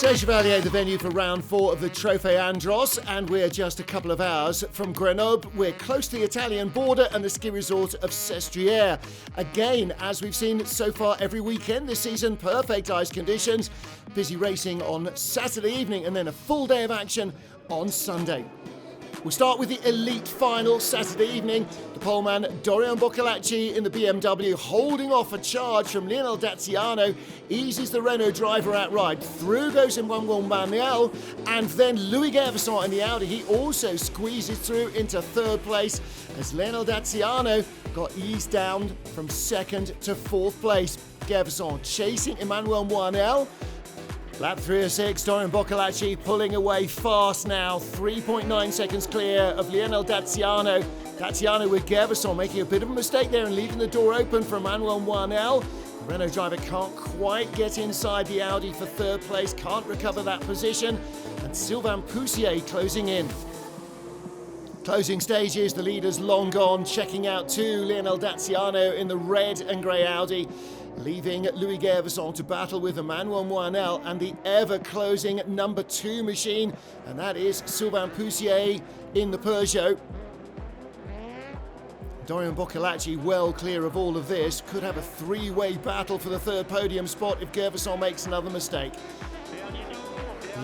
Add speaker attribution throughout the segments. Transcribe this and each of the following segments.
Speaker 1: Serre Chevalier, the venue for round 4 of the Trophée Andros, and we're just a couple of hours from Grenoble. We're close to the Italian border and the ski resort of Sestriere. Again, as we've seen so far every weekend this season, perfect ice conditions, busy racing on Saturday evening and then a full day of action on Sunday. We'll start with the elite final Saturday evening. The poleman Dorian Boccolacci in the BMW, holding off a charge from Lionel Daziano, eases the Renault driver outright. Through goes Emmanuel Manuel, and then Louis Gervasson in the Audi. He also squeezes through into third place as Lionel Daziano got eased down from second to fourth place. Gervasson chasing Emmanuel Manuel. Lap 306, Dorian Boccolacci pulling away fast now, 3.9 seconds clear of Lionel Daziano. Daziano with Gervasson making a bit of a mistake there and leaving the door open for Emmanuel Moinel. The Renault driver can't quite get inside the Audi for third place, can't recover that position, and Sylvain Poussier closing in. Closing stages, the leaders long gone, checking out to Lionel Daziano in the red and grey Audi, leaving Louis Gervasson to battle with Emmanuel Moinel and the ever-closing number 2 machine, and that is Sylvain Poussier in the Peugeot. Dorian Boccolacci well clear of all of this, could have a three-way battle for the third podium spot if Gervasson makes another mistake.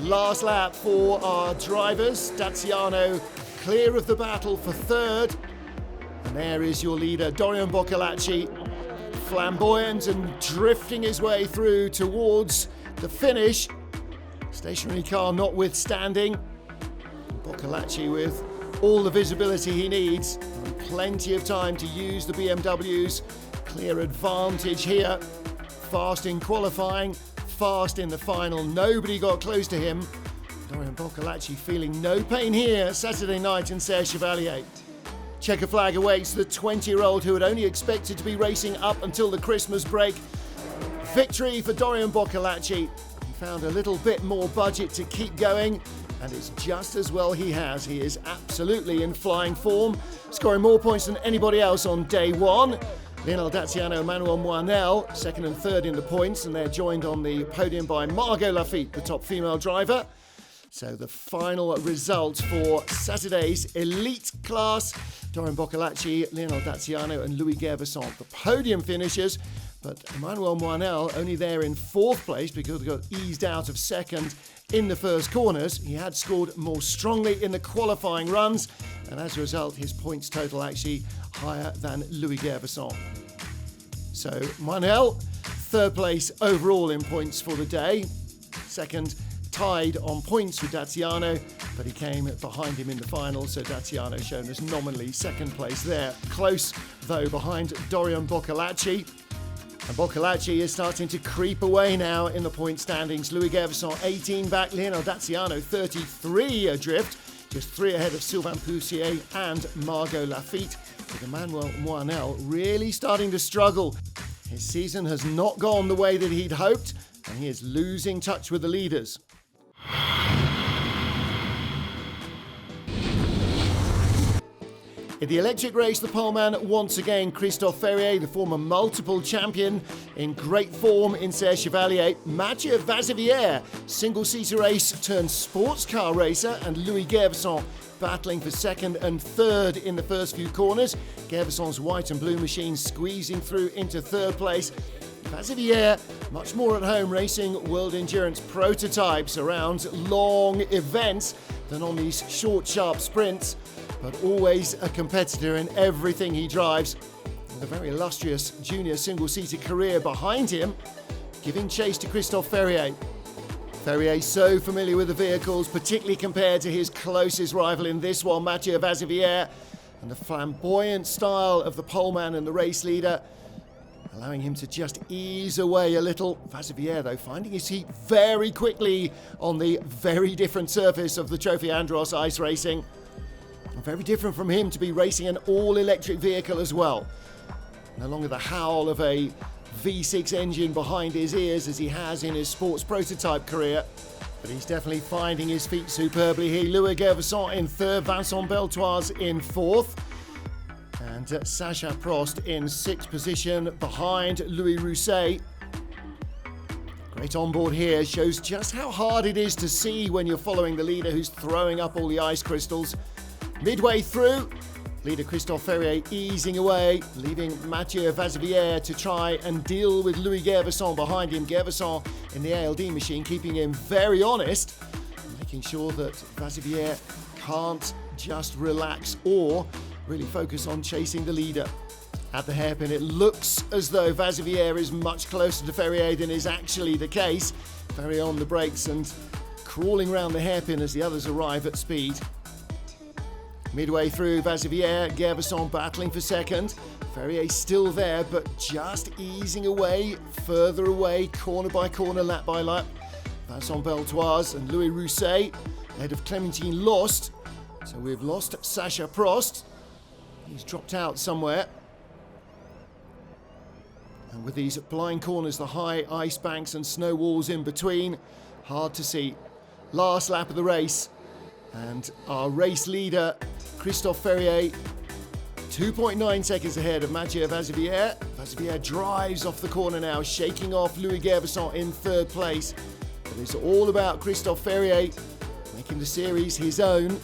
Speaker 1: Last lap for our drivers, Daziano clear of the battle for third, and there is your leader Dorian Boccolacci, flamboyant and drifting his way through towards the finish. Stationary car notwithstanding. Boccolacci with all the visibility he needs and plenty of time to use the BMW's clear advantage here. Fast in qualifying, fast in the final. Nobody got close to him. Dorian Boccolacci feeling no pain here Saturday night in Serre Chevalier. Checker flag awaits the 20-year-old who had only expected to be racing up until the Christmas break. Victory for Dorian Boccolacci. He found a little bit more budget to keep going, and it's just as well he has. He is absolutely in flying form, scoring more points than anybody else on day one. Lionel Daziano, Emmanuel Moinel, second and third in the points, and they're joined on the podium by Margot Lafitte, the top female driver. So the final result for Saturday's elite class, Dorian Boccolacci, Lionel Daziano and Louis Gervasson, the podium finishers, but Emmanuel Moinel only there in fourth place because he got eased out of second in the first corners. He had scored more strongly in the qualifying runs, and as a result his points total actually higher than Louis Gervasson. So Moinel, third place overall in points for the day, second tied on points with Daziano, but he came behind him in the final, so Daziano shown as nominally second place there. Close, though, behind Dorian Boccolacci. And Boccolacci is starting to creep away now in the point standings. Louis Gervasson 18 back, Lionel Daziano 33 adrift, just 3 ahead of Sylvain Poussier and Margot Lafitte, with Emmanuel Moinel really starting to struggle. His season has not gone the way that he'd hoped, and he is losing touch with the leaders. In the electric race, the poleman once again, Christophe Ferrier, the former multiple champion, in great form in Serre Chevalier. Mathieu Vazevière, single-seater race turned sports car racer, and Louis Gervasson battling for second and third in the first few corners. Gervasson's white and blue machine squeezing through into third place. Vazevière, much more at home racing world endurance prototypes around long events than on these short, sharp sprints, but always a competitor in everything he drives, with a very illustrious junior single-seater career behind him, giving chase to Christophe Ferrier. Ferrier so familiar with the vehicles, particularly compared to his closest rival in this one, Mathieu Vazevière, and the flamboyant style of the poleman and the race leader allowing him to just ease away a little. Vaziviere, though, finding his feet very quickly on the very different surface of the Trophy Andros ice racing. Very different from him to be racing an all-electric vehicle as well. No longer the howl of a V6 engine behind his ears as he has in his sports prototype career. But he's definitely finding his feet superbly here. Louis Gervasson in third, Vincent Beltoise in fourth. And Sacha Prost in sixth position behind Louis Rousset. Great onboard here, shows just how hard it is to see when you're following the leader who's throwing up all the ice crystals. Midway through, leader Christophe Ferrier easing away, leaving Mathieu Vaziviere to try and deal with Louis Gervasson behind him. Gervasson in the ALD machine, keeping him very honest, making sure that Vaziviere can't just relax or really focus on chasing the leader. At the hairpin, it looks as though Vaziviere is much closer to Ferrier than is actually the case. Ferrier on the brakes and crawling around the hairpin as the others arrive at speed. Midway through, Vaziviere, Gervasson battling for second. Ferrier still there, but just easing away, further away, corner by corner, lap by lap. Vincent Beltoise and Louis Rousset ahead of Clémentine Lost. So we've lost Sacha Prost. He's dropped out somewhere. And with these blind corners, the high ice banks and snow walls in between, hard to see. Last lap of the race. And our race leader, Christophe Ferrier, 2.9 seconds ahead of Mathieu Vaziviere. Vaziviere drives off the corner now, shaking off Louis Gervasson in third place. But it's all about Christophe Ferrier making the series his own.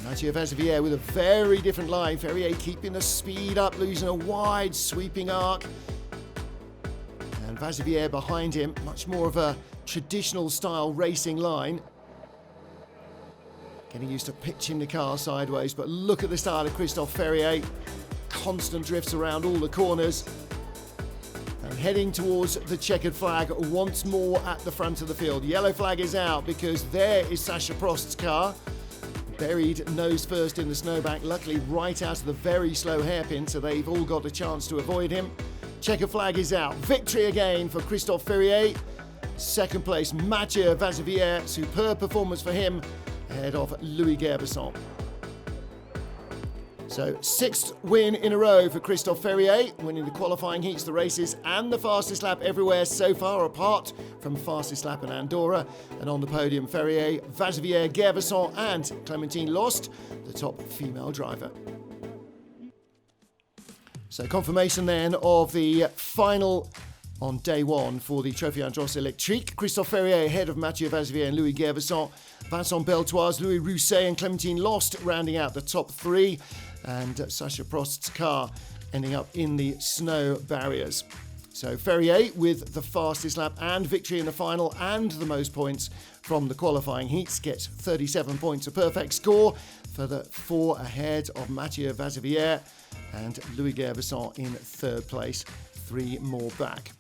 Speaker 1: Mathieu Vaziviere with a very different line. Ferrier keeping the speed up, losing a wide sweeping arc. And Vaziviere behind him, much more of a traditional style racing line. Getting used to pitching the car sideways, but look at the start of Christophe Ferrier. Constant drifts around all the corners. And heading towards the checkered flag once more at the front of the field. Yellow flag is out because there is Sacha Prost's car. Buried nose first in the snowbank, luckily right out of the very slow hairpin, so they've all got a chance to avoid him. Checkered flag is out. Victory again for Christophe Ferrier. Second place, Mathieu Vaziviere. Superb performance for him, ahead of Louis Gervasson. So, sixth win in a row for Christophe Ferrier, winning the qualifying heats, the races, and the fastest lap everywhere so far, apart from fastest lap in Andorra. And on the podium, Ferrier, Vaziviere, Gervasson, and Clémentine Lost, the top female driver. So, confirmation then of the final on day one for the Trophy Andros Electrique. Christophe Ferrier ahead of Mathieu Vaziviere and Louis Gervasson. Vincent Beltoise, Louis Rousset and Clémentine Lost rounding out the top three. And Sacha Prost's car ending up in the snow barriers. So Ferrier with the fastest lap and victory in the final and the most points from the qualifying heats gets 37 points, a perfect score for the four ahead of Mathieu Vaziviere and Louis Gervasson in third place, three more back.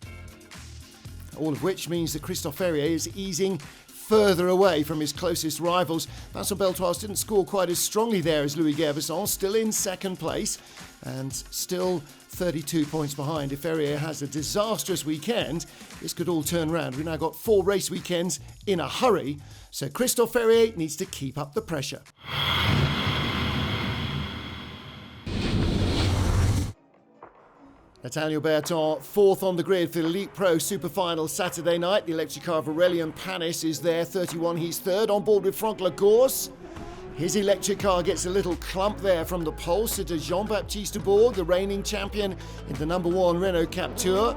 Speaker 1: All of which means that Christophe Ferrier is easing further away from his closest rivals. Vincent Beltoise didn't score quite as strongly there as Louis Gervasson, still in second place and still 32 points behind. If Ferrier has a disastrous weekend, this could all turn around. We've now got 4 race weekends in a hurry, so Christophe Ferrier needs to keep up the pressure. Nathaniel Berton, fourth on the grid for the Elite Pro Super Final Saturday night. The electric car of Aurélien Panis is there, 31. He's third, on board with Franck Lagorce. His electric car gets a little clump there from the pole. So does Jean-Baptiste Bourg, the reigning champion in the number 1 Renault Captur.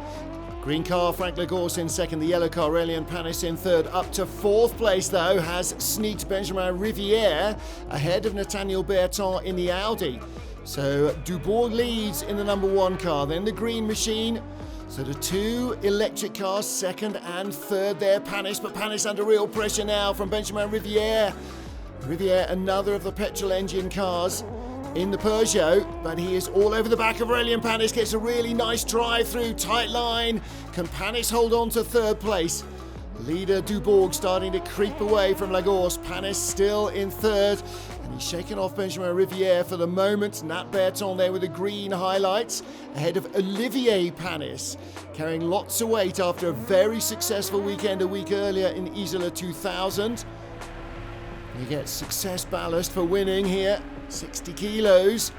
Speaker 1: Green car, Franck Lagorce in second. The yellow car, Aurélien Panis in third. Up to fourth place, though, has sneaked Benjamin Rivière ahead of Nathaniel Berton in the Audi. So Dubourg leads in the number 1 car, then the green machine. So the 2 electric cars, second and third there, Panis, but Panis under real pressure now from Benjamin Rivière. Rivière, another of the petrol engine cars in the Peugeot, but he is all over the back of Aurélien Panis, gets a really nice drive through, tight line. Can Panis hold on to third place? Leader Dubourg starting to creep away from Lagorce. Panis still in third. And he's shaken off Benjamin Riviere for the moment. Nat Berton there with the green highlights, ahead of Olivier Panis, carrying lots of weight after a very successful weekend a week earlier in Isola 2000. He gets success ballast for winning here, 60 kilos.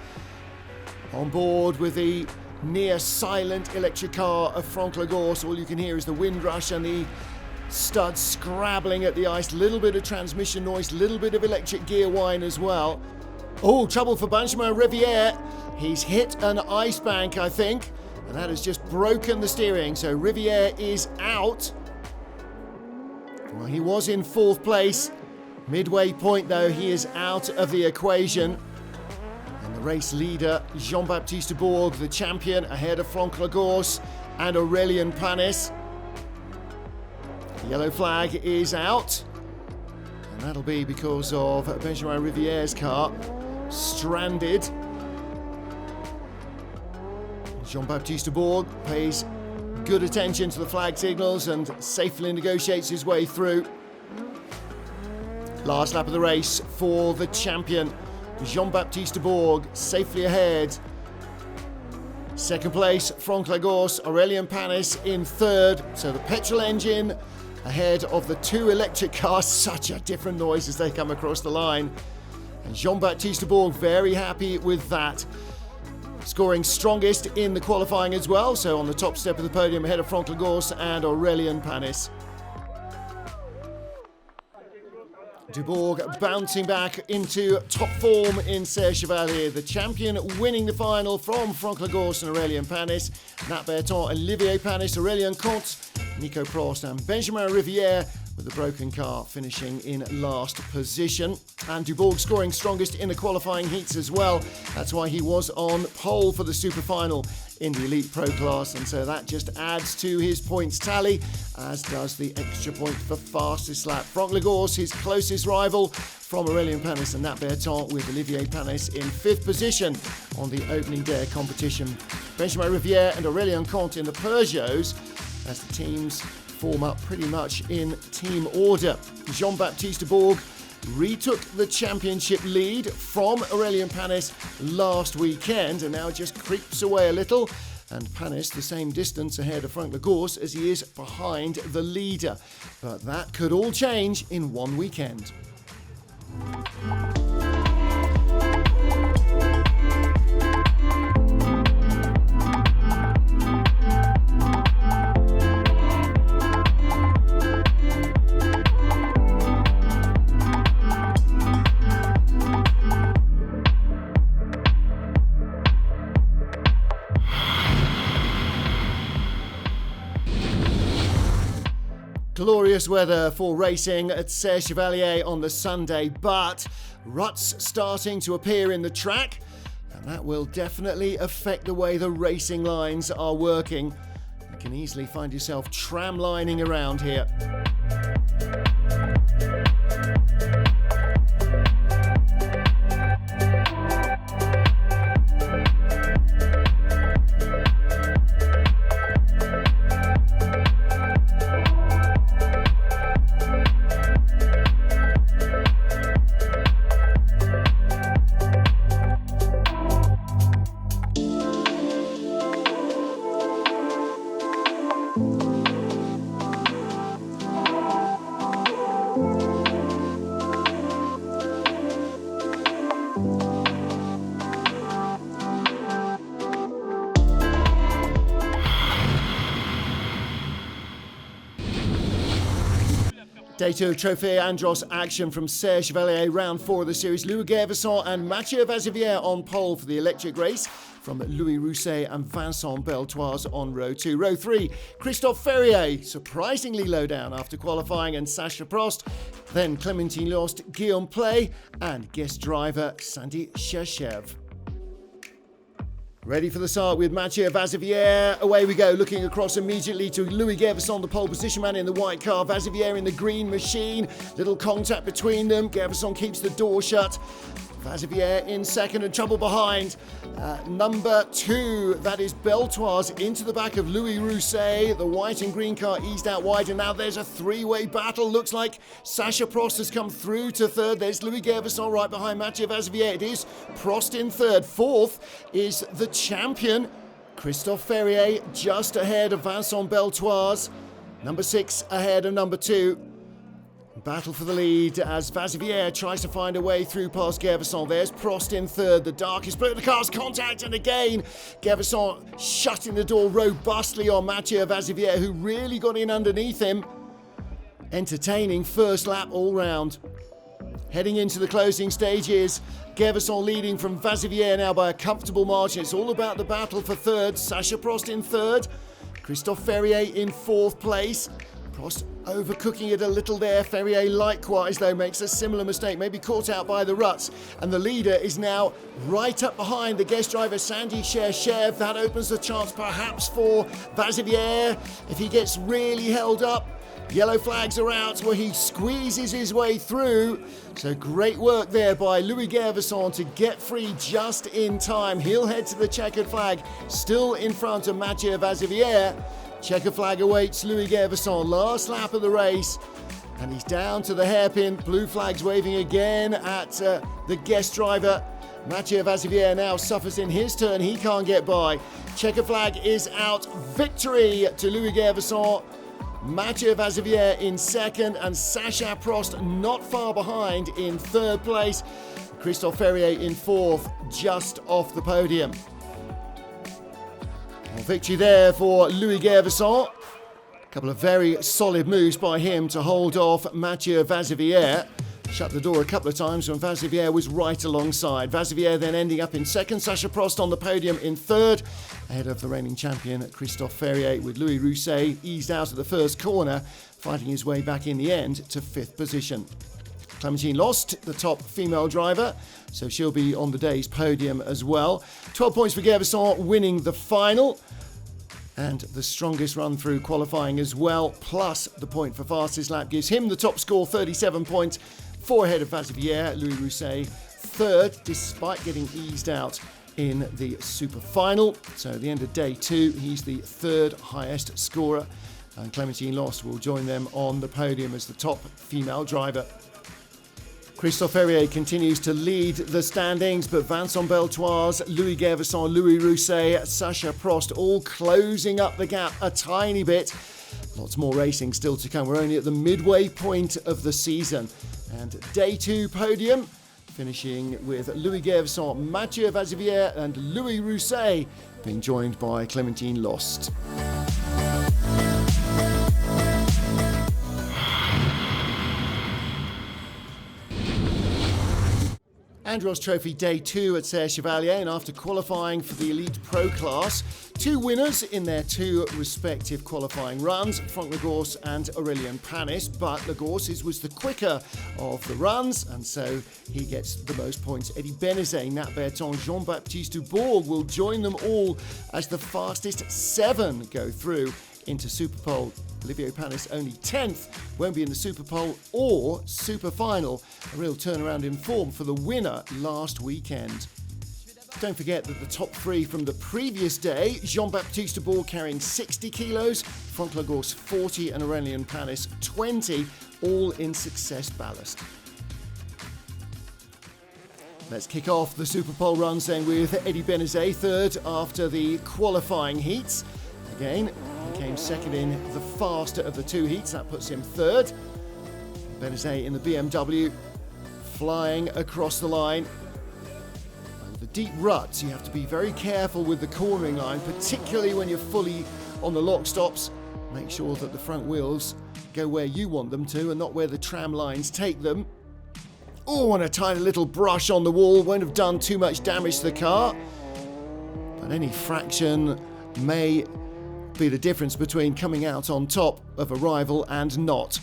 Speaker 1: On board with the near silent electric car of Franck Lagorce, all you can hear is the wind rush and the studs scrabbling at the ice. Little bit of transmission noise, little bit of electric gear whine as well. Oh, trouble for Benjamin Riviere. He's hit an ice bank, I think, and that has just broken the steering. So Riviere is out. Well, he was in 4th place. Midway point, though, he is out of the equation. And the race leader, Jean-Baptiste Bourg, the champion, ahead of Franck Lagorce and Aurélien Panis. The yellow flag is out, and that'll be because of Benjamin Riviere's car stranded. Jean-Baptiste Bourg pays good attention to the flag signals and safely negotiates his way through. Last lap of the race for the champion, Jean-Baptiste Bourg, safely ahead. 2nd place, Franck Lagorce, Aurélien Panis in 3rd. So the petrol engine ahead of the 2 electric cars. Such a different noise as they come across the line. And Jean-Baptiste Bourg very happy with that. Scoring strongest in the qualifying as well. So on the top step of the podium ahead of Franck Lagorce and Aurélien Panis. Dubourg bouncing back into top form in Serre Chevalier. The champion winning the final from Franck Lagorce and Aurélien Panis. Nat Berton, Olivier Panis, Aurélien Comte, Nico Prost and Benjamin Riviere with the broken car finishing in last position. And Dubourg scoring strongest in the qualifying heats as well. That's why he was on pole for the super final in the Elite Pro class, and so that just adds to his points tally, as does the extra point for fastest lap. Franck Lagorce, his closest rival from Aurélien Panis and Nat Berton, with Olivier Panis in 5th position on the opening day competition. Benjamin Riviere and Aurélien Comte in the Peugeots, as the teams form up pretty much in team order. Jean-Baptiste Bourg retook the championship lead from Aurélien Panis last weekend and now just creeps away a little. And Panis the same distance ahead of Franck Lagorce as he is behind the leader. But that could all change in one weekend. Glorious weather for racing at Serre Chevalier on the Sunday, but ruts starting to appear in the track, and that will definitely affect the way the racing lines are working. You can easily find yourself tramlining around here. Day 2 of Trophée Andros action from Serre Chevalier, round 4 of the series. Louis Gervasson and Mathieu Vazivière on pole for the electric race, from Louis Rousset and Vincent Beltoise on row 2. Row 3, Christophe Ferrier, surprisingly low down after qualifying, and Sacha Prost. Then Clémentine Lost, Guillaume Play, and guest driver Sandy Cherchev. Ready for the start with Mathieu Vazivière. Away we go, looking across immediately to Louis Gervasson, the pole position man in the white car. Vazivière in the green machine. Little contact between them. Gervasson keeps the door shut. Vaziviere in second and trouble behind. Number 2, that is Beltoise into the back of Louis Rousset. The white and green car eased out wide, and now there's a three-way battle. Looks like Sacha Prost has come through to third. There's Louis Gervasson right behind Mathieu Vaziviere. It is Prost in third. Fourth is the champion, Christophe Ferrier, just ahead of Vincent Beltoise. Number 6 ahead of number 2. Battle for the lead as Vaziviere tries to find a way through past Gervasson. There's Prost in third. The darkest blue of the car's contact, and again Gervasson shutting the door robustly on Mathieu Vaziviere, who really got in underneath him. Entertaining first lap all round. Heading into the closing stages, Gervasson leading from Vaziviere now by a comfortable margin. It's all about the battle for third. Sacha Prost in third. Christophe Ferrier in fourth place. Prost overcooking it a little there. Ferrier likewise, though, makes a similar mistake, maybe caught out by the ruts. And the leader is now right up behind the guest driver, Sandy Serre. That opens the chance perhaps for Vaziviere if he gets really held up. Yellow flags are out where he squeezes his way through. So great work there by Louis Gervasson to get free just in time. He'll head to the checkered flag, still in front of Mathieu Vaziviere. Checker flag awaits Louis Gervasson, last lap of the race, and he's down to the hairpin. Blue flags waving again at the guest driver. Mathieu Vaziviere now suffers in his turn, he can't get by. Checker flag is out, victory to Louis Gervasson. Mathieu Vaziviere in second, and Sacha Prost not far behind in third place. Christophe Ferrier in fourth, just off the podium. Victory there for Louis Gervasson. A couple of very solid moves by him to hold off Mathieu Vaziviere. Shut the door a couple of times when Vaziviere was right alongside. Vaziviere then ending up in second. Sacha Prost on the podium in third, ahead of the reigning champion Christophe Ferrier, with Louis Rousset eased out at the first corner, fighting his way back in the end to fifth position. Clémentine Lost, the top female driver, so she'll be on the day's podium as well. 12 points for Gervasson, winning the final. And the strongest run through qualifying as well, plus the point for fastest lap, gives him the top score, 37 points, 4 ahead of Vaziviere. Louis Rousset third, despite getting eased out in the super final. So at the end of day 2, he's the third highest scorer, and Clémentine Lost will join them on the podium as the top female driver. Christophe Ferrier continues to lead the standings, but Vincent Beltoise, Louis Gervasson, Louis Rousset, Sacha Prost all closing up the gap a tiny bit. Lots more racing still to come. We're only at the midway point of the season. And day 2 podium, finishing with Louis Gervasson, Mathieu Vaziviere and Louis Rousset, being joined by Clémentine Lost. Andros Trophy Day 2 at Serre Chevalier, and after qualifying for the Elite Pro class, 2 winners in their 2 respective qualifying runs, Franck Lagorce and Aurélien Panis, but Lagorce's was the quicker of the runs, and so he gets the most points. Eddie Benezet, Nat Berton, Jean-Baptiste Dubourg will join them all as the fastest 7 go through into Superpole. Olivier Panis only 10th, won't be in the Superpole or Super Final. A real turnaround in form for the winner last weekend. Don't forget that the top 3 from the previous day, Jean-Baptiste Dubourg carrying 60 kilos, Franck Lagorce 40 and Aurélien Panis 20, all in success ballast. Let's kick off the Superpole run then with Eddie Benezet third after the qualifying heats. Again, he came second in the faster of the 2 heats, that puts him third. Benezet in the BMW, flying across the line. The deep ruts, you have to be very careful with the cornering line, particularly when you're fully on the lock stops. Make sure that the front wheels go where you want them to and not where the tram lines take them. Oh, and a tiny little brush on the wall won't have done too much damage to the car, but any fraction may be the difference between coming out on top of a rival and not.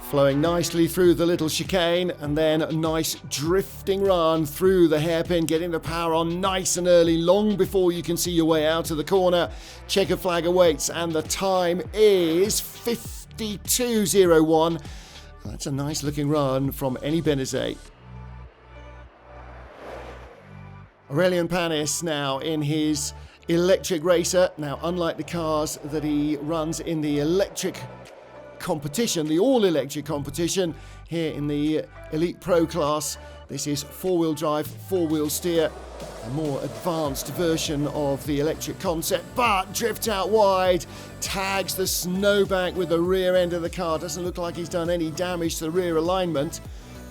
Speaker 1: Flowing nicely through the little chicane, and then a nice drifting run through the hairpin, getting the power on nice and early, long before you can see your way out of the corner. Checker flag awaits, and the time is 52.01. That's a nice looking run from Eddie Benezet. Aurélien Panis now in his electric racer. Now, unlike the cars that he runs in the electric competition, the all-electric competition here in the Elite Pro class, this is four-wheel drive, four-wheel steer, a more advanced version of the electric concept, but drifts out wide, tags the snowbank with the rear end of the car. Doesn't look like he's done any damage to the rear alignment,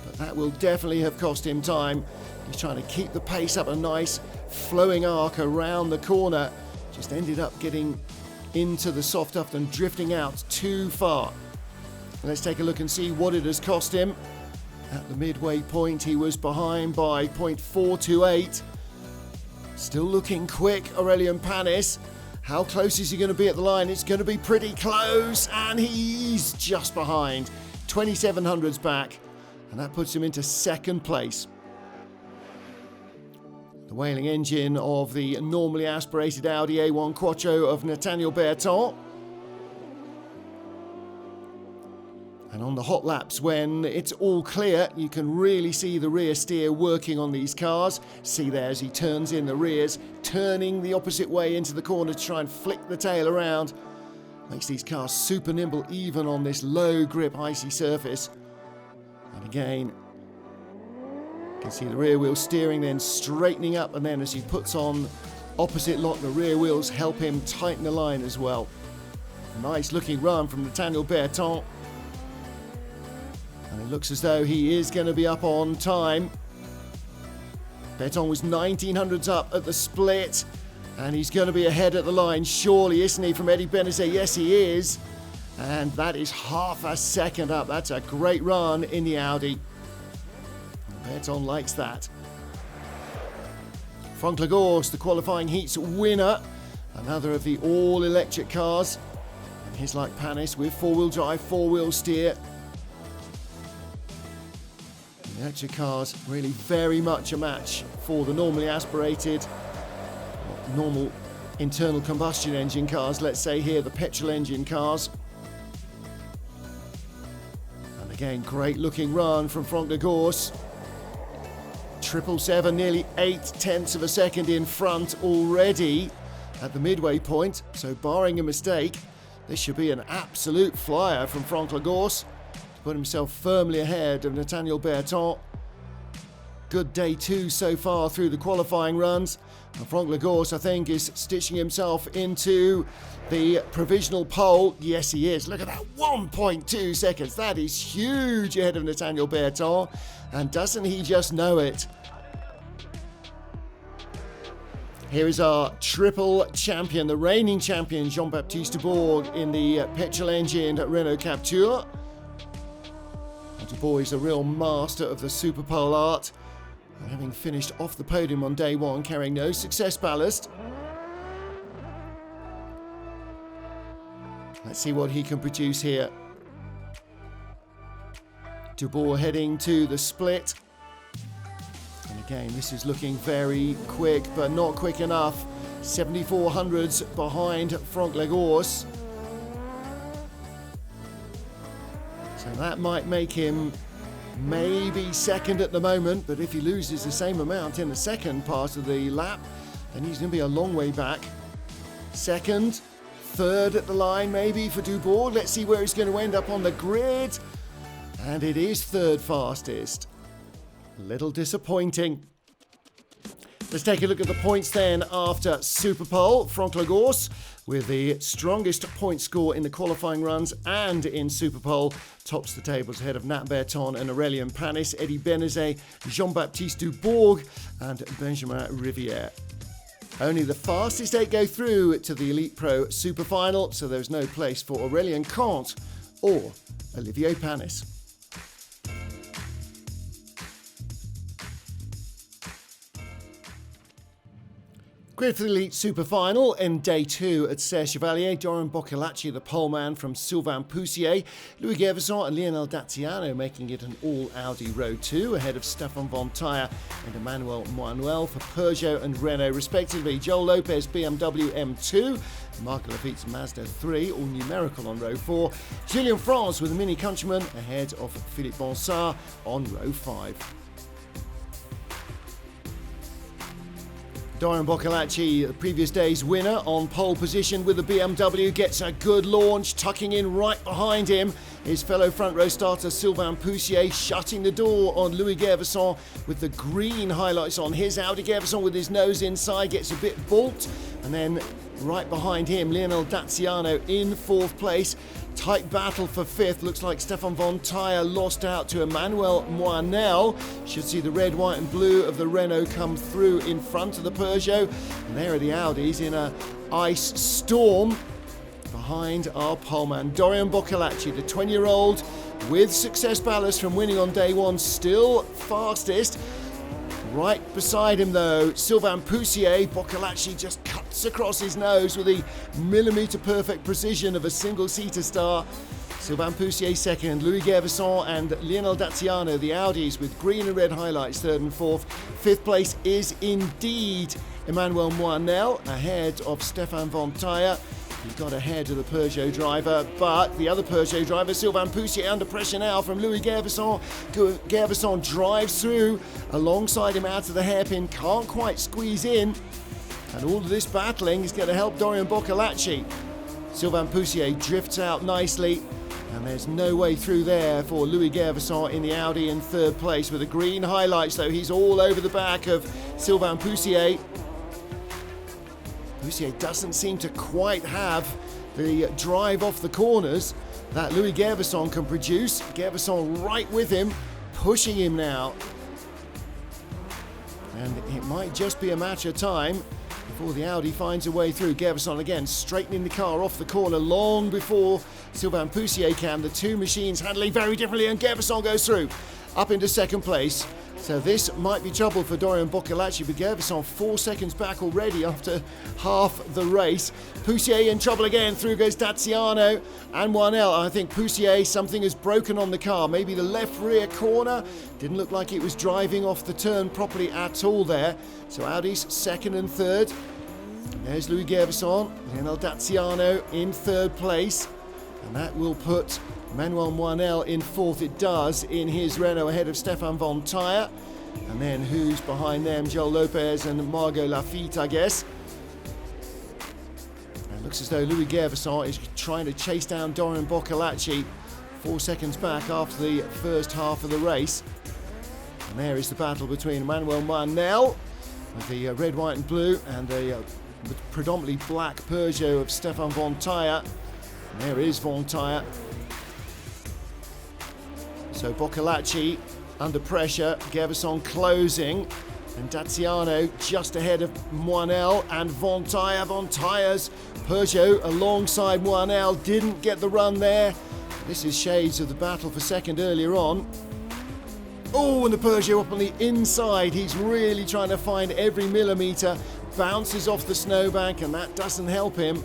Speaker 1: but that will definitely have cost him time. He's trying to keep the pace up, a nice flowing arc around the corner. Just ended up getting into the soft earth and drifting out too far. Let's take a look and see what it has cost him. At the midway point, he was behind by 0.428. Still looking quick, Aurélien Panis. How close is he going to be at the line? It's going to be pretty close, and he's just behind. 2700s back, and that puts him into second place. The wailing engine of the normally aspirated Audi A1 Quattro of Nathaniel Berton. And on the hot laps, when it's all clear, you can really see the rear steer working on these cars. See there as he turns in the rears, turning the opposite way into the corner to try and flick the tail around. Makes these cars super nimble even on this low grip icy surface. And again, you can see the rear wheel steering, then straightening up, and then as he puts on opposite lock, the rear wheels help him tighten the line as well. Nice looking run from Nathaniel Berton. And it looks as though he is going to be up on time. Berton was 1900s up at the split, and he's going to be ahead at the line, surely, isn't he, from Eddie Benezet? Yes, he is. And that is half a second up. That's a great run in the Audi. Berton likes that. Franck Lagorce, the qualifying heats winner. Another of the all-electric cars. And he's like Panis with four-wheel drive, four-wheel steer. The electric cars really very much a match for the normally aspirated, normal internal combustion engine cars, let's say here, the petrol engine cars. And again, great looking run from Franck Lagorce. 777, nearly 8/10 of a second in front already at the midway point. So barring a mistake, this should be an absolute flyer from Franck Lagorce. Put himself firmly ahead of Nathaniel Berton. Good day two so far through the qualifying runs. And Franck Lagorce, I think, is stitching himself into the provisional pole. Yes, he is. Look at that, 1.2 seconds. That is huge ahead of Nathaniel Berton. And doesn't he just know it? Here is our triple champion, the reigning champion, Jean-Baptiste Dubourg, in the petrol engine Renault Captur. Dubourg is a real master of the superpole art, and having finished off the podium on day one, carrying no success ballast. Let's see what he can produce here. Dubourg heading to the split. And again, this is looking very quick, but not quick enough. 7400s behind Franck Lagorce. So that might make him maybe second at the moment, but if he loses the same amount in the second part of the lap, then he's going to be a long way back. Second, third at the line maybe for Dubourg. Let's see where he's going to end up on the grid. And it is third fastest. A little disappointing. Let's take a look at the points then after Superpole. Franck Lagorce with the strongest point score in the qualifying runs and in Superpole tops the tables ahead of Nat Berton and Aurélien Panis, Eddie Benezet, Jean-Baptiste Dubourg and Benjamin Rivière. Only the fastest 8 go through to the Elite Pro Super Final, so there's no place for Aurélien Comte or Olivier Panis. Grid for the Elite Super Final in day 2 at Serre Chevalier. Dorian Boccolacci, the poleman from Sylvain Poussier. Louis Gervison and Lionel Daziano making it an all-Audi Row 2 ahead of Stefan von Tyre and Emmanuel Moinuel for Peugeot and Renault respectively. Joel Lopez, BMW M2. Marco Lafitte's Mazda 3, all numerical on Row 4. Julien France with the Mini Countryman ahead of Philippe Bonsard on Row 5. Dorian Boccolacci, the previous day's winner, on pole position with the BMW, gets a good launch. Tucking in right behind him his fellow front row starter Sylvain Poussier, shutting the door on Louis Gervasson with the green highlights on his Audi. Gervasson with his nose inside gets a bit balked, and then right behind him Lionel Daziano in fourth place. Tight battle for fifth. Looks like Stefan von Tyre lost out to Emmanuel Moinel. Should see the red, white and blue of the Renault come through in front of the Peugeot. And there are the Audis in a ice storm behind our poleman. Dorian Boccolacci, the 20-year-old with success ballast from winning on day one, still fastest. Right beside him though, Sylvain Poussier. Boccolacci just cuts across his nose with the millimetre perfect precision of a single-seater star. Sylvain Poussier second, Louis Gervasson and Lionel Daziano, the Audis with green and red highlights, third and fourth. Fifth place is indeed Emmanuel Moinel, ahead of Stefan von Tyre. He got ahead of the Peugeot driver, but the other Peugeot driver, Sylvain Poussier, under pressure now from Louis Gervasson. Gervasson drives through alongside him out of the hairpin, can't quite squeeze in, and all of this battling is going to help Dorian Boccolacci. Sylvain Poussier drifts out nicely, and there's no way through there for Louis Gervasson in the Audi in third place with the green highlights, though he's all over the back of Sylvain Poussier. Poussier doesn't seem to quite have the drive off the corners that Louis Gervasson can produce. Gervasson right with him, pushing him now. And it might just be a matter of time before the Audi finds a way through. Gervasson again straightening the car off the corner long before Sylvain Poussier can. The two machines handling very differently, and Gervasson goes through up into second place. So this might be trouble for Dorian Boccolacci, but Gervasson 4 seconds back already after half the race. Poussier in trouble again, through goes Daziano and Moinel. I think Poussier, something has broken on the car, maybe the left rear corner. Didn't look like it was driving off the turn properly at all there. So Audi's second and third. There's Louis Gervasson, Lionel Daziano in third place, and that will put Emmanuel Moinel in fourth. It does in his Renault, ahead of Stefan von Tyre. And then who's behind them? Joel Lopez and Margot Lafitte, I guess. And it looks as though Louis Gervasson is trying to chase down Dorian Boccolacci 4 seconds back after the first half of the race. And there is the battle between Emmanuel Moinel with the red, white and blue, and the predominantly black Peugeot of Stefan von Tyre. And there is von Tyre. So Boccolacci under pressure, Gervasson closing, and Daziano just ahead of Moinel and von Tyre. Von Tyre's Peugeot alongside Moinel didn't get the run there. This is shades of the battle for second earlier on. Oh, and the Peugeot up on the inside. He's really trying to find every millimetre. Bounces off the snowbank, and that doesn't help him.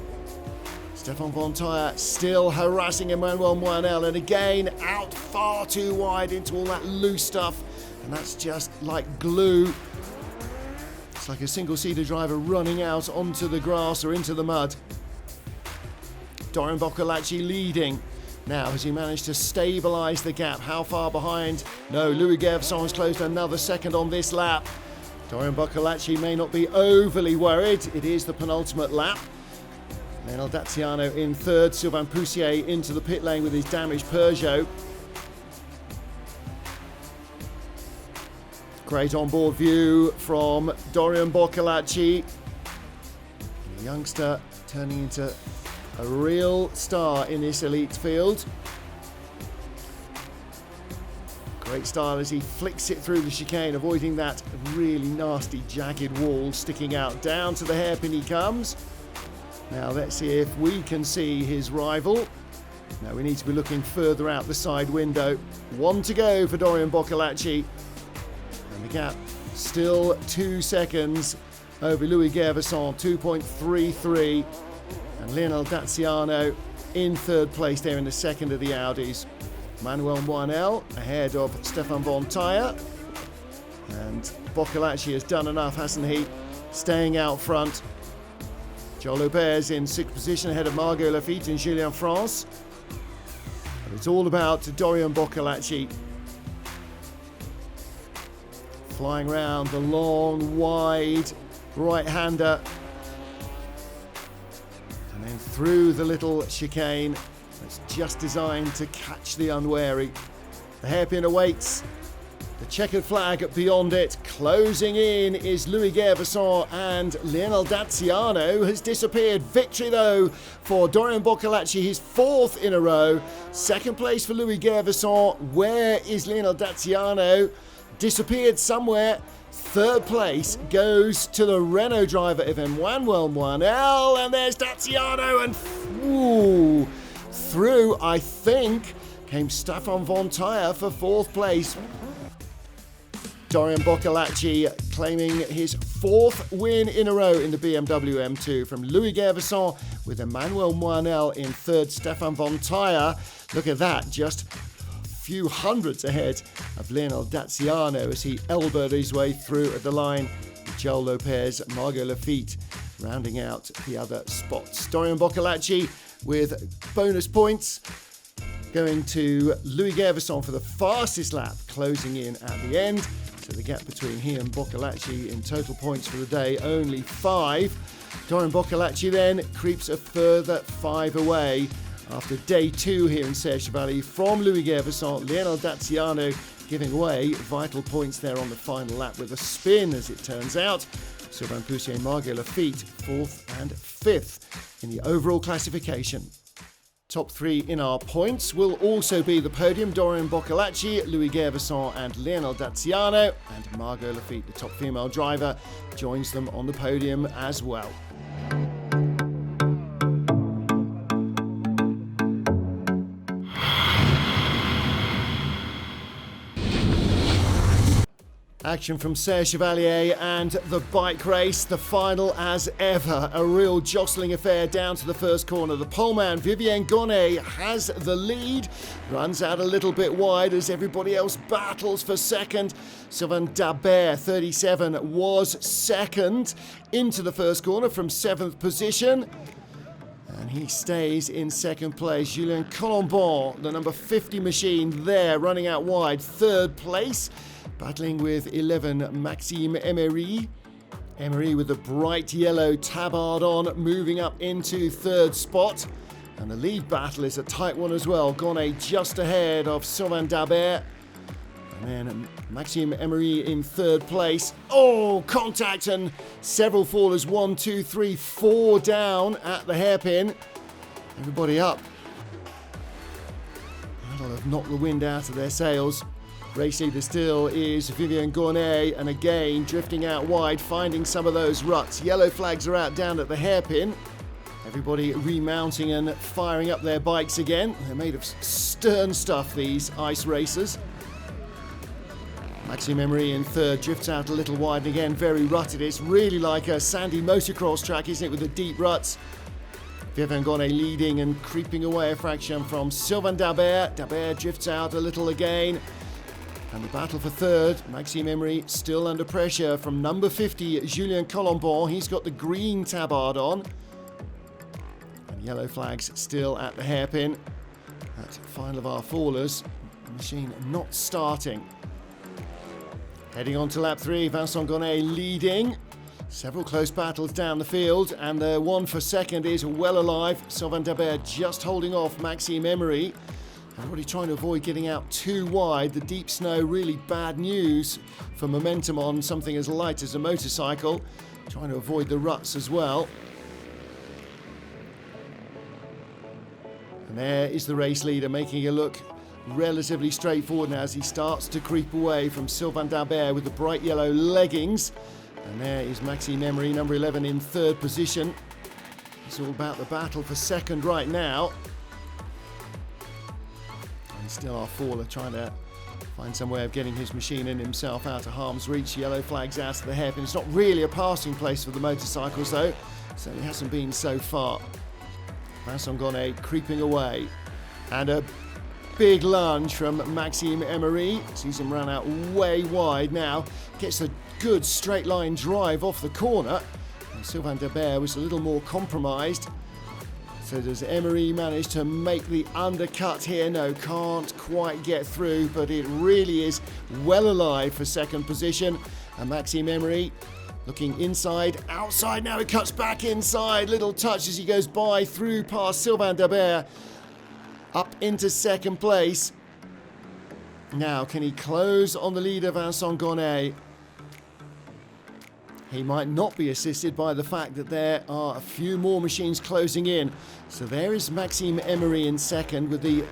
Speaker 1: Stefan von Tyre still harassing Emmanuel Moinel, and again out far too wide into all that loose stuff, and that's just like glue. It's like a single-seater driver running out onto the grass or into the mud. Dorian Boccolacci leading. Now, has he managed to stabilise the gap? How far behind? No, Louis Gervasson has closed another second on this lap. Dorian Boccolacci may not be overly worried. It is the penultimate lap. Lionel Daziano in third, Sylvain Poussier into the pit lane with his damaged Peugeot. Great onboard view from Dorian Boccolacci. The youngster turning into a real star in this elite field. Great style as he flicks it through the chicane, avoiding that really nasty jagged wall sticking out. Down to the hairpin he comes. Now let's see if we can see his rival. Now we need to be looking further out the side window. One to go for Dorian Boccolacci. And the gap still 2 seconds over Louis Gervasson, 2.33. And Lionel Daziano in third place there in the second of the Audis. Emmanuel Moinel ahead of Stefan von Tyre. And Boccolacci has done enough, hasn't he? Staying out front. Joel Lopez in sixth position ahead of Margot Lafitte and Julien France. But it's all about Dorian Boccolacci. Flying round the long, wide right-hander. And then through the little chicane that's just designed to catch the unwary. The hairpin awaits. The checkered flag beyond it. Closing in is Louis Gervasson, and Lionel Daziano has disappeared. Victory though for Dorian Boccolacci, his 4th in a row. 2nd place for Louis Gervasson. Where is Lionel Daziano? Disappeared somewhere. 3rd place goes to the Renault driver of Emmanuel Moinel, and there's Daziano, and through, I think, came Stefan von Tyre for 4th place. Dorian Boccolacci claiming his 4th win in a row in the BMW M2 from Louis Gervasson, with Emmanuel Moinel in 3rd, Stefan von Tyre. Look at that, just a few hundreds ahead of Lionel Daziano as he elbowed his way through at the line. Joel Lopez, Margot Lafitte rounding out the other spots. Dorian Boccolacci with bonus points going to Louis Gervasson for the fastest lap, closing in at the end. So the gap between he and Boccolacci in total points for the day, only 5. Dorian Boccolacci then creeps a further 5 away after day 2 here in Serre Chevalier from Louis Gervasson. Lionel Daziano giving away vital points there on the final lap with a spin, as it turns out. Sylvain Poussier and Margot Lafitte 4th and 5th in the overall classification. Top 3 in our points will also be the podium. Dorian Boccolacci, Louis Gervasson and Lionel Daziano, and Margot Lafitte, the top female driver, joins them on the podium as well. Action from Serre Chevalier and the bike race, the final as ever. A real jostling affair down to the first corner. The poleman Vivien Gonnet has the lead, runs out a little bit wide as everybody else battles for second. Sylvain Dabert, 37, was second into the first corner from 7th position. And he stays in 2nd place. Julien Colombon, the number 50 machine there, running out wide, 3rd place. Battling with 11, Maxime Emery. Emery with the bright yellow tabard on, moving up into 3rd spot. And the lead battle is a tight one as well. Gonnet just ahead of Sylvain Dabert. And then Maxime Emery in 3rd place. Oh, contact and several fallers. 1, 2, 3, 4 down at the hairpin. Everybody up. That'll have knocked the wind out of their sails. Race leader still is Vivien Gonnet, and again drifting out wide, finding some of those ruts. Yellow flags are out down at the hairpin. Everybody remounting and firing up their bikes again. They're made of stern stuff, these ice racers. Maxime Emery in 3rd, drifts out a little wide, and again very rutted. It's really like a sandy motocross track, isn't it, with the deep ruts. Vivien Gonnet leading and creeping away a fraction from Sylvain Dabert. Dabert drifts out a little again. And the battle for 3rd, Maxime Emery still under pressure from number 50, Julien Colombon. He's got the green tabard on. And yellow flags still at the hairpin. That final of our fallers. The machine not starting. Heading on to lap 3, Vincent Gonnet leading. Several close battles down the field, and the one for 2nd is well alive. Sylvain Dabert just holding off Maxime Emery. Everybody trying to avoid getting out too wide. The deep snow, really bad news for momentum on something as light as a motorcycle. Trying to avoid the ruts as well. And there is the race leader, making it look relatively straightforward now as he starts to creep away from Sylvain Dabert with the bright yellow leggings. And there is Maxime Emery, number 11, in 3rd position. It's all about the battle for 2nd right now. Still our faller trying to find some way of getting his machine and himself out of harm's reach. Yellow flags out to the hairpin. It's not really a passing place for the motorcycles though. Certainly hasn't been so far. Vincent Gonnet creeping away. And a big lunge from Maxime Emery. Sees him run out way wide now. Gets a good straight line drive off the corner. And Sylvain Dabert was a little more compromised. So does Emery manage to make the undercut here? No, can't quite get through, but it really is well alive for 2nd position. And Maxime Emery Looking inside, outside, now he cuts back inside. Little touch as he goes by, through past Sylvain Dabert, up into second place. Now, can he close on the leader, Vincent Gonnet? He might not be assisted by the fact that there are a few more machines closing in. So there is Maxime Emery in second with the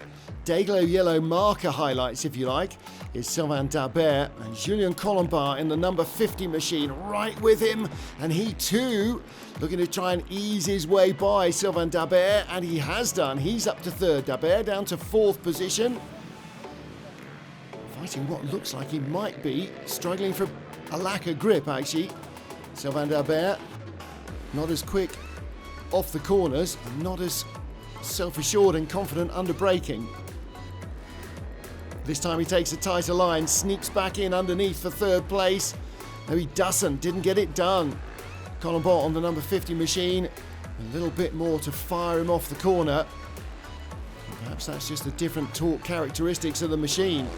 Speaker 1: Dayglow yellow marker highlights, if you like, is Sylvain Dabert, and Julien Colombard in the number 50 machine right with him, and he too looking to try and ease his way by Sylvain Dabert, and he has done. He's up to third. Dabert down to fourth position, fighting what looks like he might be struggling for a lack of grip, actually. Sylvain Dabert not as quick off the corners and not as self-assured and confident under braking. This time he takes a tighter line, sneaks back in underneath for third place. No, he didn't get it done. Colombard on the number 50 machine, a little bit more to fire him off the corner. Perhaps that's just the different torque characteristics of the machine.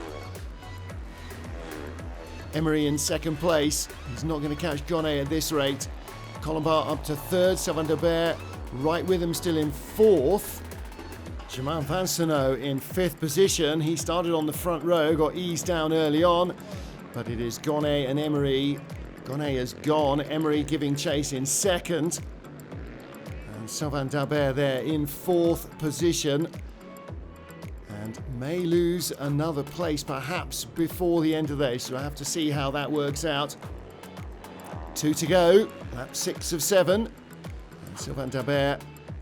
Speaker 1: Emery in second place. He's not going to catch Gonnet at this rate. Colombard up to third. Sylvain Dabert right with him, still in fourth. Germain Vincenot in fifth position. He started on the front row, got eased down early on, but it is Gonnet and Emery. Gonnet has gone. Emery giving chase in second. And Sylvain Dabert there in fourth position. And may lose another place perhaps before the end of the day. So I have to see how that works out. 2 to go. Lap 6 of 7. And Sylvain Dabert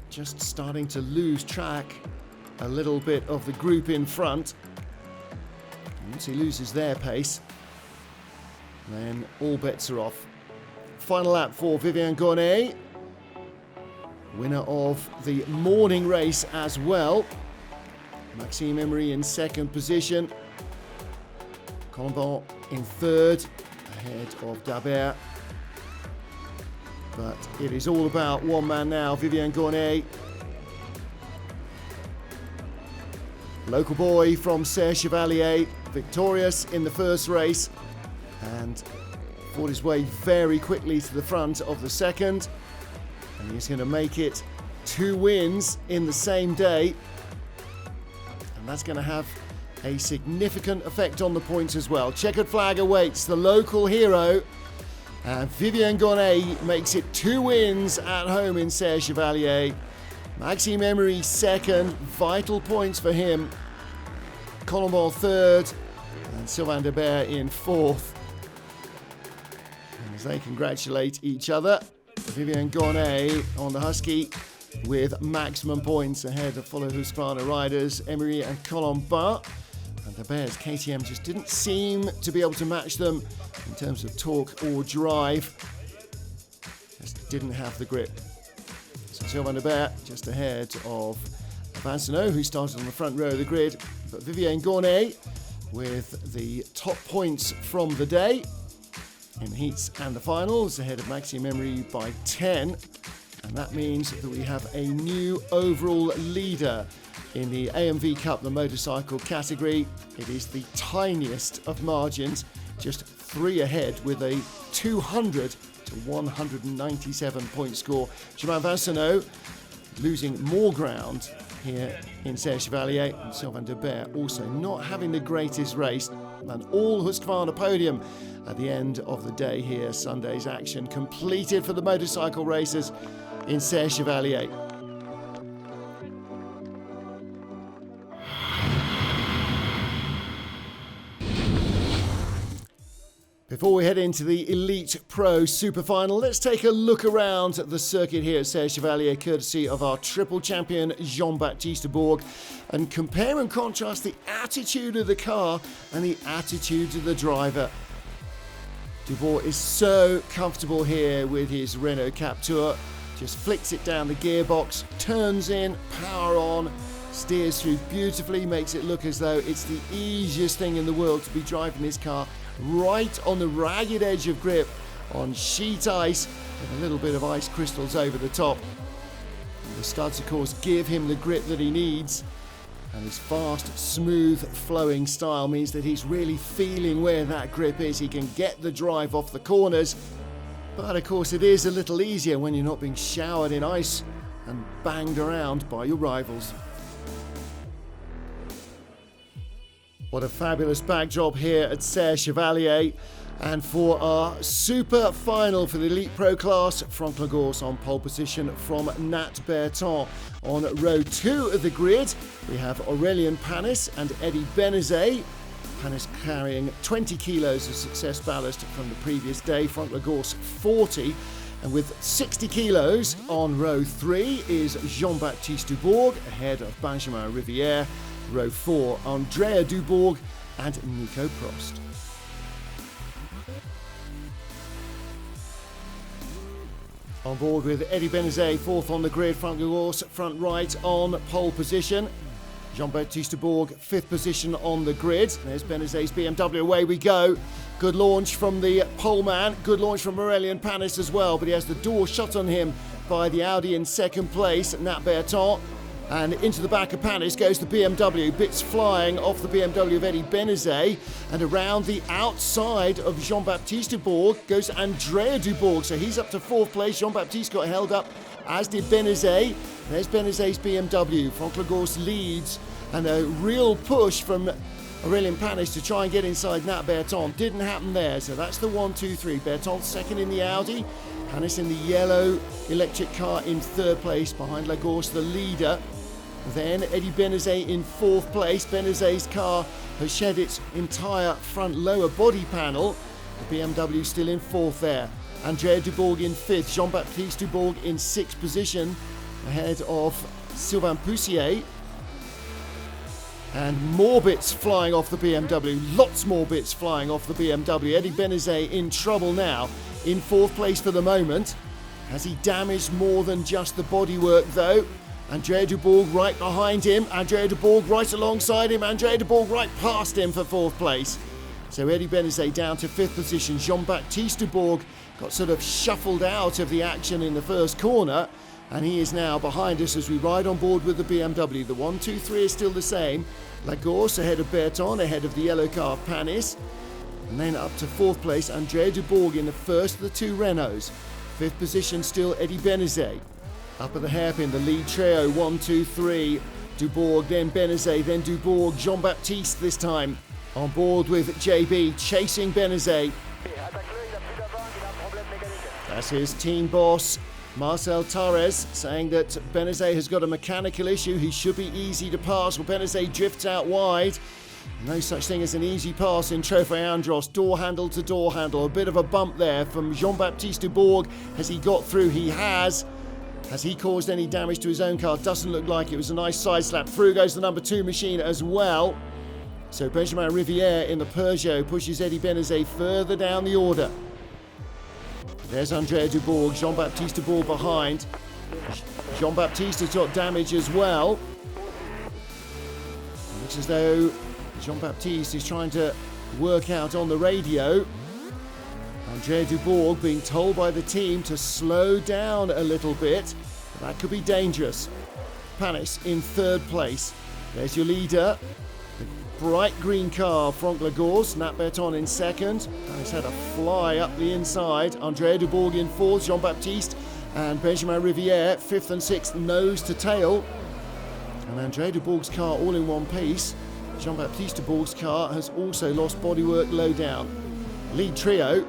Speaker 1: just starting to lose track a little bit of the group in front. Once he loses their pace, then all bets are off. Final lap for Vivian Gonnet, winner of the morning race as well. Maxime Emery in second position. Colombard in third, ahead of Dabert. But it is all about one man now, Vivian Gonnet. Local boy from Serre Chevalier, victorious in the first race and fought his way very quickly to the front of the second. And he's going to make it 2 wins in the same day. And that's going to have a significant effect on the points as well. Checkered flag awaits the local hero. And Vivian Gonnet makes it 2 wins at home in Serre Chevalier. Maxime Emery second, vital points for him. Colombard third, and Sylvain Dabert in fourth. And as they congratulate each other, Vivian Gonnet on the Husky with maximum points ahead of fellow Husqvarna riders Emery and Colombard. And Dabert's KTM just didn't seem to be able to match them in terms of torque or drive. Just didn't have the grip. So Sylvain Dabert just ahead of Vincenot, who started on the front row of the grid. But Vivian Gonnet with the top points from the day in the heats and the finals, ahead of Maxime Emery by 10. And that means that we have a new overall leader in the AMV Cup, the motorcycle category. It is the tiniest of margins, just 3 ahead with a 200 to 197 point score. Germain Vincenot losing more ground here in Serre Chevalier, and Sylvain Dabert also not having the greatest race. An all Husqvarna podium at the end of the day here. Sunday's action completed for the motorcycle racers in Serre Chevalier. Before we head into the Elite Pro Super Final, let's take a look around the circuit here at Serre Chevalier, courtesy of our triple champion Jean-Baptiste Bourg, and compare and contrast the attitude of the car and the attitude of the driver. Dubois is so comfortable here with his Renault Captur, just flicks it down the gearbox, turns in, power on, steers through beautifully, makes it look as though it's the easiest thing in the world to be driving this car right on the ragged edge of grip on sheet ice with a little bit of ice crystals over the top. And the studs, of course, give him the grip that he needs, and his fast, smooth, flowing style means that he's really feeling where that grip is. He can get the drive off the corners, But of course it is a little easier when you're not being showered in ice and banged around by your rivals. What a fabulous backdrop here at Serre Chevalier. And for our super final for the Elite Pro class, Franck Lagorce on pole position from Nat Berton. On row 2 of the grid, we have Aurélien Panis and Eddie Benezet. Panis carrying 20 kilos of success ballast from the previous day, Franck Lagorce 40. And with 60 kilos on row 3 is Jean-Baptiste Dubourg ahead of Benjamin Rivière. Row 4, Andrea Dubourg and Nico Prost. On board with Eddie Benezet, 4th on the grid, Franck Lagorce front right on pole position. Jean-Baptiste Dubourg, 5th position on the grid. There's Benezet's BMW, away we go. Good launch from the pole man, good launch from Aurélien Panis as well, but he has the door shut on him by the Audi in 2nd place, Nat Berton. And into the back of Panis goes the BMW, bits flying off the BMW of Eddie Benezet. And around the outside of Jean-Baptiste Dubourg goes Andrea Dubourg. So he's up to 4th place. Jean-Baptiste got held up, as did Benezet. There's Benezet's BMW. Franck Lagorce leads. And a real push from Aurélien Panis to try and get inside Nat Berton. Didn't happen there. So that's the 1-2-3. Berton 2nd in the Audi. Panis in the yellow electric car in 3rd place. Behind Lagorce, the leader. Then Eddie Benezet in 4th place. Benezet's car has shed its entire front lower body panel. The BMW still in 4th there. Andrea Dubourg in 5th. Jean-Baptiste Dubourg in 6th position ahead of Sylvain Poussier. And more bits flying off the BMW. Lots more bits flying off the BMW. Eddie Benezet in trouble now. In 4th place for the moment. Has he damaged more than just the bodywork though? Andrea Dubourg right behind him, Andrea Dubourg right alongside him, Andrea Dubourg right past him for 4th place. So Eddie Benezet down to 5th position. Jean-Baptiste Dubourg got sort of shuffled out of the action in the first corner, and he is now behind us as we ride on board with the BMW. The 1-2-3 is still the same. Lagorce ahead of Berton, ahead of the yellow car of Panis. And then up to 4th place, Andrea Dubourg in the first of the 2 Renaults. 5th position still Eddie Benezet. Up at the hairpin, the lead trio, 1-2-3. Dubourg, then Benezet, then Dubourg, Jean-Baptiste this time. On board with JB, chasing Benezet. That's his team boss, Marcel Torres, saying that Benezet has got a mechanical issue. He should be easy to pass. Well, Benezet drifts out wide. No such thing as an easy pass in Trophy Andros. Door handle to door handle. A bit of a bump there from Jean-Baptiste Dubourg. Has he got through? He has. Has he caused any damage to his own car? Doesn't look like it. Was a nice side slap. Through goes the number 2 machine as well. So Benjamin Rivière in the Peugeot pushes Eddie Benezet further down the order. There's Andrea Dubourg, Jean-Baptiste Dubourg behind. Jean-Baptiste has got damage as well. It looks as though Jean-Baptiste is trying to work out on the radio. Andrea Dubourg being told by the team to slow down a little bit. That could be dangerous. Panis in 3rd place. There's your leader. The bright green car, Franck Lagorce. Nat Berton in 2nd. Panis had a fly up the inside. Andrea Dubourg in 4th. Jean-Baptiste and Benjamin Rivière 5th and 6th, nose to tail. And Andrea Dubourg's car all in one piece. Jean-Baptiste Dubourg's car has also lost bodywork low down. Lead trio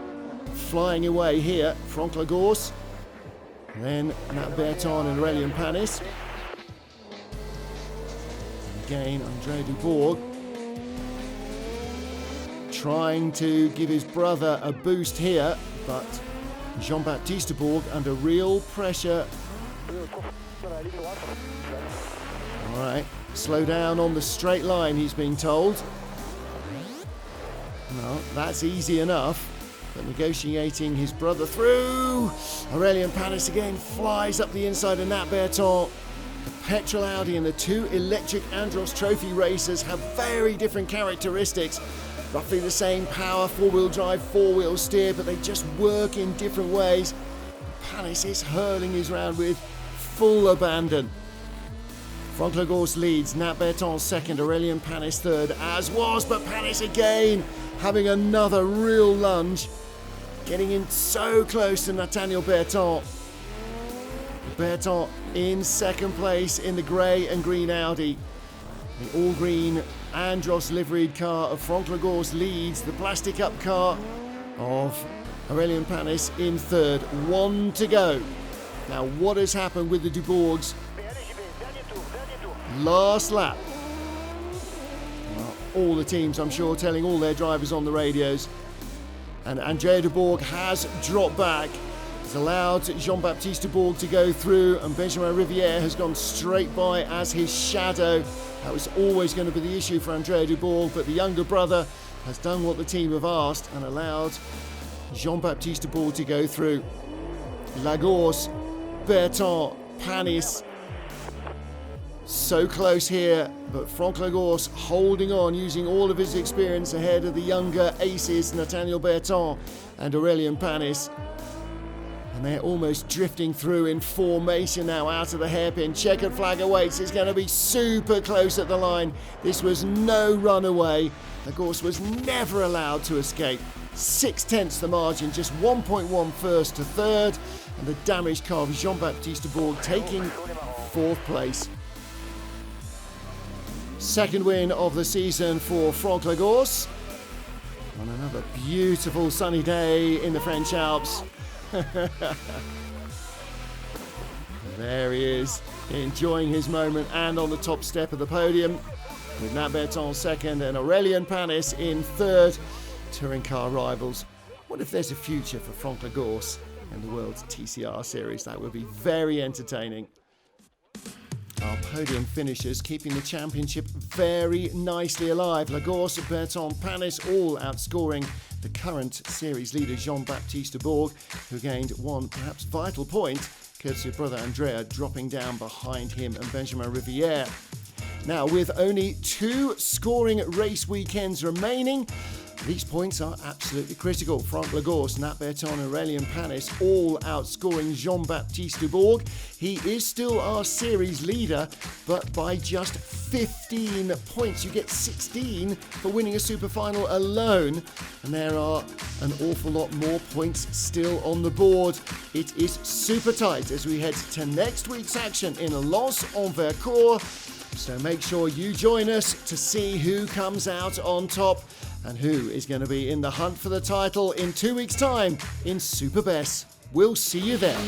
Speaker 1: flying away here. Franck Lagorce, then Nat Berton and Aurélien Panis. And again, Andrea Dubourg trying to give his brother a boost here, but Jean-Baptiste Dubourg under real pressure. All right, slow down on the straight line, he's being told. Well, that's easy enough. But negotiating his brother through. Aurélien Panis again flies up the inside of Nat Berton. The petrol Audi and the 2 electric Andros Trophy racers have very different characteristics. Roughly the same power, 4-wheel drive, 4-wheel steer, but they just work in different ways. Panis is hurling his round with full abandon. Franck Lagorce leads, Nat Berton 2nd, Aurélien Panis 3rd, as was, but Panis again having another real lunge. getting in so close to Nathaniel Berton. Berton in second place in the grey and green Audi. The all-green Andros liveried car of Franck Lagorce leads the plastic up car of Aurélien Panis in third. 1 to go. Now what has happened with the Dubourgs? Last lap. Well, all the teams, I'm sure, telling all their drivers on the radios. And Andrea Dubourg has dropped back. It's allowed Jean-Baptiste Dubourg to go through, and Benjamin Rivière has gone straight by as his shadow. That was always going to be the issue for Andrea Dubourg, but the younger brother has done what the team have asked and allowed Jean-Baptiste Dubourg to go through. Lagorce, Berton, Panis, so close here, but Franck Lagorce holding on, using all of his experience ahead of the younger aces, Nathaniel Berton and Aurélien Panis. And they're almost drifting through in formation now out of the hairpin. Checkered flag awaits. It's going to be super close at the line. This was no runaway. Lagorce was never allowed to escape. 6/10 the margin, just 1.1 first to third. And the damaged car of Jean-Baptiste Dubourg taking fourth place. Second win of the season for Franck Lagorce. On another beautiful sunny day in the French Alps. There he is, enjoying his moment and on the top step of the podium, with Nat Berton second and Aurélien Panis in third. Touring car rivals. What if there's a future for Franck Lagorce in the World's TCR Series? That would be very entertaining. Our podium finishers keeping the championship very nicely alive. Lagorce, Berton, Panis all outscoring the current series leader Jean-Baptiste Dubourg, who gained one perhaps vital point, courtesy of brother Andrea dropping down behind him and Benjamin Rivière. Now, with only 2 scoring race weekends remaining, these points are absolutely critical. Franck Lagorce, Nat Berton and Aurélien Panis all outscoring Jean-Baptiste Dubourg. He is still our series leader, but by just 15 points. You get 16 for winning a super final alone, and there are an awful lot more points still on the board. It is super tight as we head to next week's action in Lens-en-Vercors. So make sure you join us to see who comes out on top and who is going to be in the hunt for the title in 2 weeks' time in Super Bess. We'll see you then.